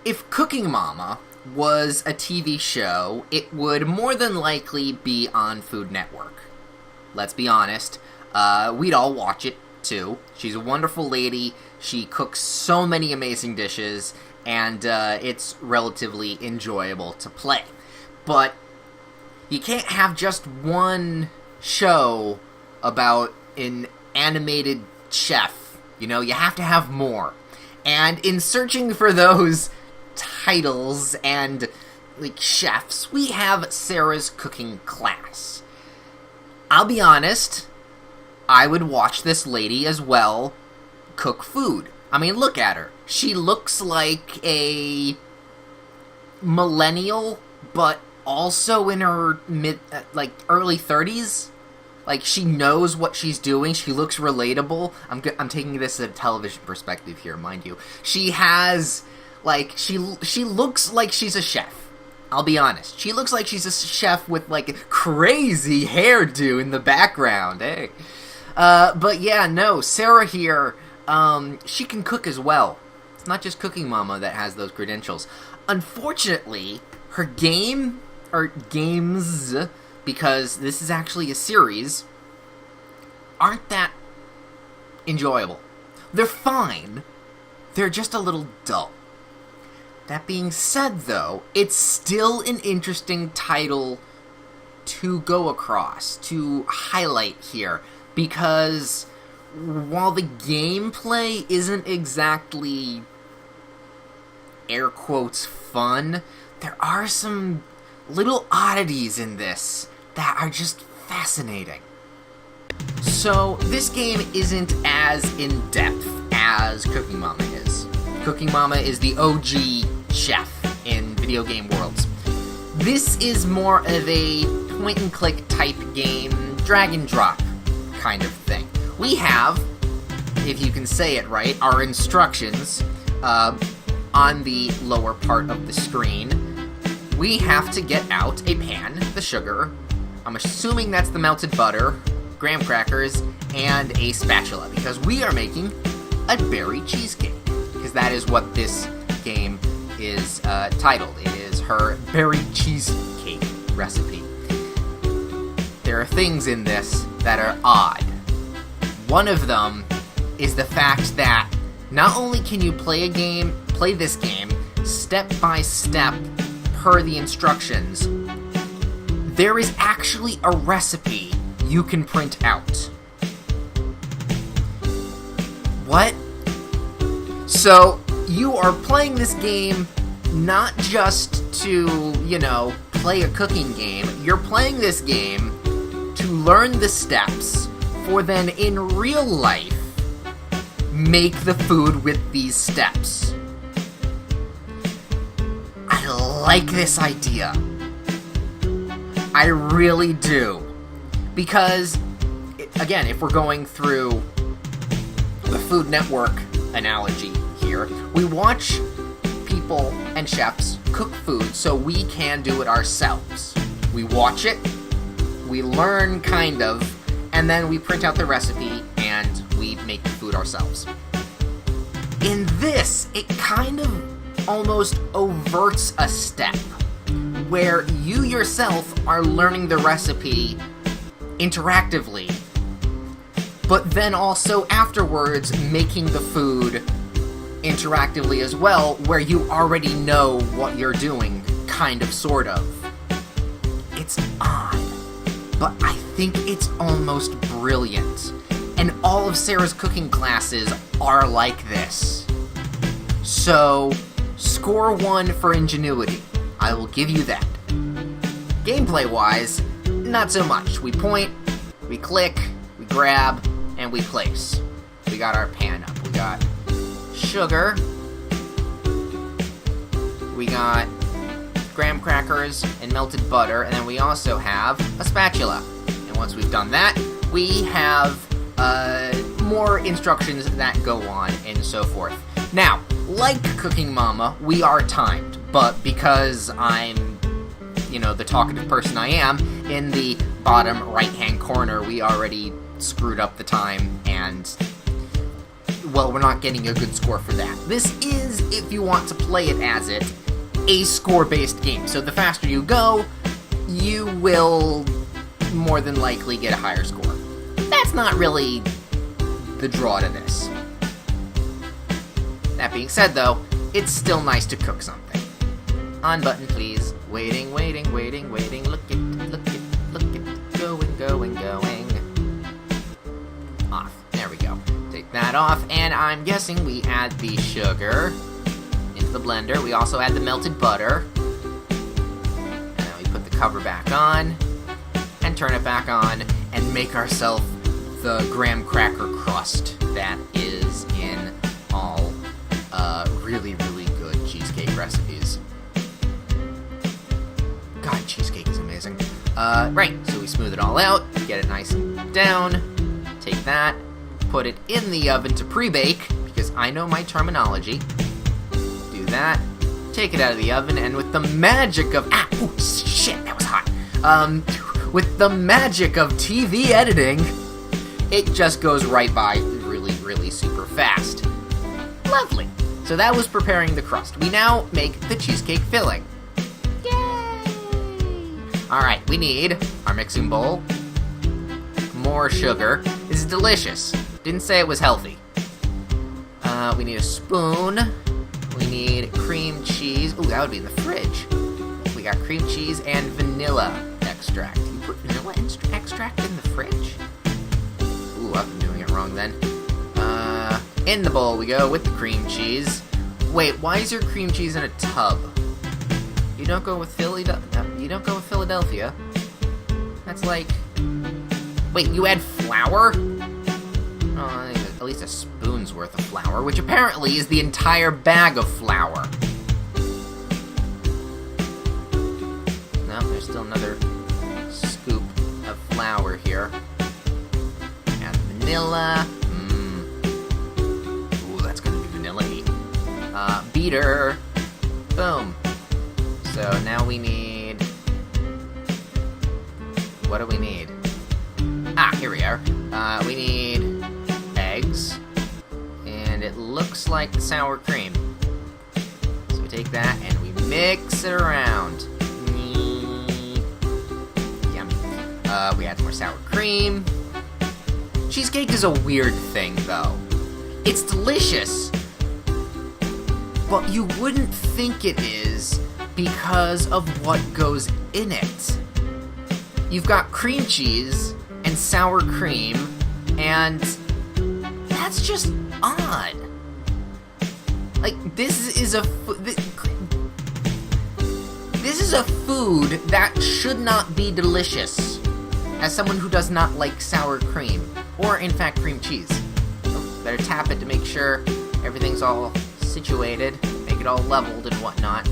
if Cooking Mama was a TV show, it would more than likely be on Food Network. Let's be honest. We'd all watch it, too. She's a wonderful lady. She cooks so many amazing dishes, and it's relatively enjoyable to play. But you can't have just one show about an animated chef. You know, you have to have more. And in searching for those titles and, chefs, we have Sara's cooking class. I'll be honest, I would watch this lady as well cook food. I mean, look at her. She looks like a millennial, but also in her early 30s. She knows what she's doing. She looks relatable. I'm taking this as a television perspective here, mind you. She has, she looks like she's a chef. I'll be honest. She looks like she's a chef with, a crazy hairdo in the background, hey. But yeah, no, Sara here, she can cook as well. It's not just Cooking Mama that has those credentials. Unfortunately, her games, because this is actually a series, aren't that enjoyable. They're fine. They're just a little dull. That being said, though, it's still an interesting title to go across, to highlight here, because while the gameplay isn't exactly, air quotes, fun, there are some little oddities in this that are just fascinating. So, this game isn't as in-depth as Cooking Mama is. Cooking Mama is the OG chef in video game worlds. This is more of a point-and-click type game, drag-and-drop kind of thing. We have, if you can say it right, our instructions on the lower part of the screen. We have to get out a pan, the sugar, I'm assuming that's the melted butter, graham crackers, and a spatula, because we are making a berry cheesecake, because that is what this game is titled. It is her berry cheesecake recipe. There are things in this that are odd. One of them is the fact that not only can you play this game step by step per the instructions, there is actually a recipe you can print out. What? So, you are playing this game not just to, play a cooking game. You're playing this game to learn the steps for then in real life make the food with these steps. I like this idea. I really do. Because, again, if we're going through the Food Network analogy here, we watch people and chefs cook food so we can do it ourselves. We watch it, we learn kind of, and then we print out the recipe and we make the food ourselves. In this, it kind of almost overts a step where you yourself are learning the recipe interactively, but then also afterwards making the food interactively as well, where you already know what you're doing, kind of, sort of. It's odd, but I think it's almost brilliant. And all of Sara's cooking classes are like this. So, score 1 for ingenuity. I will give you that. Gameplay-wise, not so much. We point, we click, we grab, and we place. We got our pan up. We got sugar. We got graham crackers and melted butter, and then we also have a spatula. And once we've done that, we have more instructions that go on and so forth. Now, like Cooking Mama, we are timed, but because I'm, the talkative person I am, in the bottom right-hand corner, we already screwed up the time, and well, we're not getting a good score for that. This is, if you want to play it as it, a score-based game. So the faster you go, you will more than likely get a higher score. That's not really the draw to this. That being said, though, it's still nice to cook something. On button, please. Waiting, waiting, waiting, waiting. Look it, look it, look it. Going, going, going. Off. There we go. Take that off, and I'm guessing we add the sugar into the blender. We also add the melted butter. And then we put the cover back on, and turn it back on, and make ourselves the graham cracker crust that is in all really, really good cheesecake recipes. God, cheesecake is amazing. Right, so we smooth it all out, get it nice and down, take that, put it in the oven to pre-bake, because I know my terminology. Do that, take it out of the oven, and with the magic of... oh, shit, that was hot. With the magic of TV editing, it just goes right by really, really super fast. Lovely. So that was preparing the crust. We now make the cheesecake filling. Yay! Alright, we need our mixing bowl, more sugar. This is delicious. Didn't say it was healthy. We need a spoon. We need cream cheese. Ooh, that would be in the fridge. We got cream cheese and vanilla extract. You put vanilla extract in the fridge? Ooh, I've been doing it wrong then. In the bowl we go with the cream cheese. Wait, why is your cream cheese in a tub? You don't go with Philadelphia. That's like... Wait, you add flour? Oh, at least a spoon's worth of flour, which apparently is the entire bag of flour. No, there's still another scoop of flour here. Add vanilla. Ooh, that's gonna be vanilla-y. Beater. Boom. So now we need... What do we need? Here we are. We need eggs. And it looks like the sour cream. So we take that and we mix it around. Yum. We add more sour cream. Cheesecake is a weird thing, though. It's delicious, but you wouldn't think it is because of what goes in it. You've got cream cheese and sour cream, and that's just odd. Like, this is a food that should not be delicious, as someone who does not like sour cream, or in fact cream cheese. Oh, better tap it to make sure everything's all situated, make it all leveled and whatnot.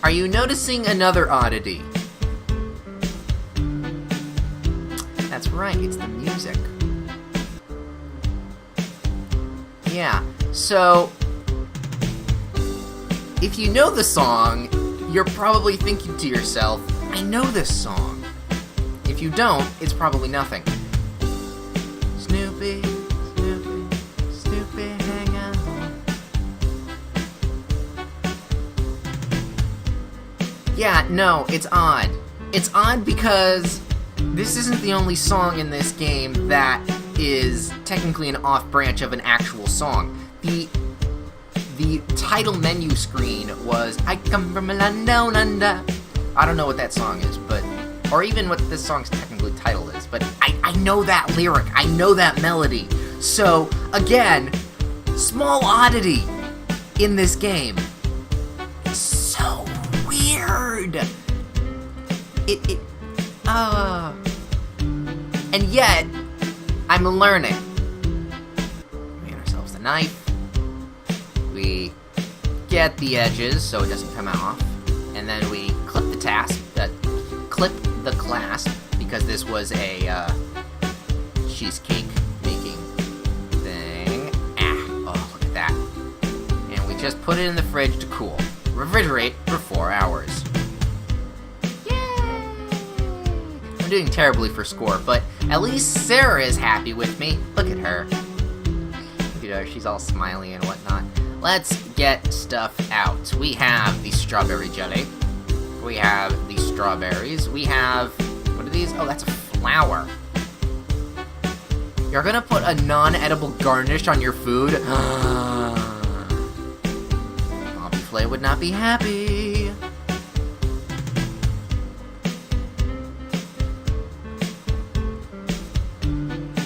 Are you noticing another oddity? That's right, it's the music. Yeah, so if you know the song, you're probably thinking to yourself, I know this song. If you don't, it's probably nothing. Snoopy, Snoopy, Snoopy, hang out. Yeah, no, it's odd. It's odd because this isn't the only song in this game that is technically an off-branch of an actual song. The title menu screen was I Come From a Land Down Under. I don't know what that song is, but... Or even what this song's technically title is, but I know that lyric. I know that melody. So, again, small oddity in this game. It's so weird. And yet, I'm learning. We get ourselves a knife. We get the edges so it doesn't come off. And then we clip the clasp, because this was a cheesecake making thing. Oh, look at that. And we just put it in the fridge to cool. Refrigerate for 4 hours. Yay! I'm doing terribly for score, but At least Sara is happy with me. Look at her. Look at her, she's all smiley and whatnot. Let's get stuff out. We have the strawberry jelly. We have the strawberries. We have... what are these? Oh, that's a flower. You're gonna put a non-edible garnish on your food? Bobby Flay would not be happy.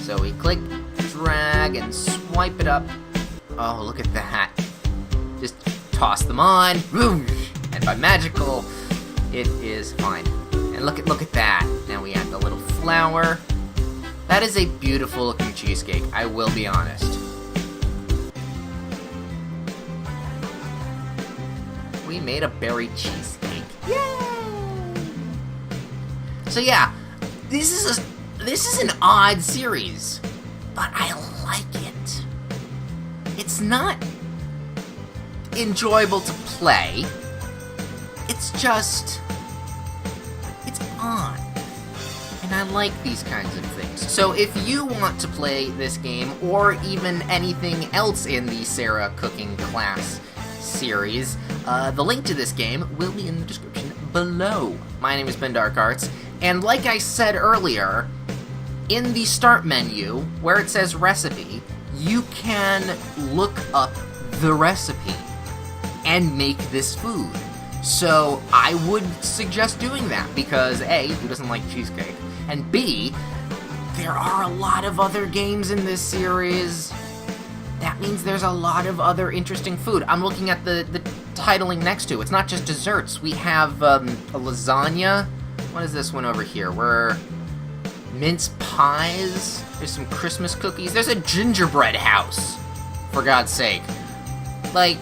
So we click, drag, and swipe it up. Oh, look at that. Just toss them on. And by magical, it is fine. And look at that. Now we add the little flower. That is a beautiful looking cheesecake, I will be honest. We made a berry cheesecake. Yay! So yeah, this is an odd series, but I like it. It's not enjoyable to play. It's just... it's odd. And I like these kinds of things. So if you want to play this game, or even anything else in the Sara Cooking Class series, the link to this game will be in the description below. My name is Ben Dark Arts, and like I said earlier, in the start menu, where it says recipe, you can look up the recipe and make this food. So I would suggest doing that, because A, who doesn't like cheesecake? And B, there are a lot of other games in this series. That means there's a lot of other interesting food. I'm looking at the titling next to it. It's not just desserts. We have a lasagna. What is this one over here? We're mince pies. There's some Christmas cookies. There's a gingerbread house, for God's sake. Like,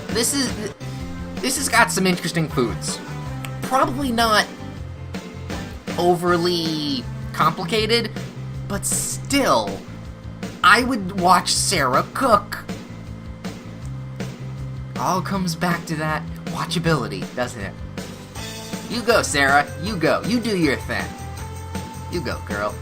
this has got some interesting foods. Probably not overly complicated, but still, I would watch Sara cook. All comes back to that watchability, doesn't it? You go, Sara. You go. You do your thing. You go, girl.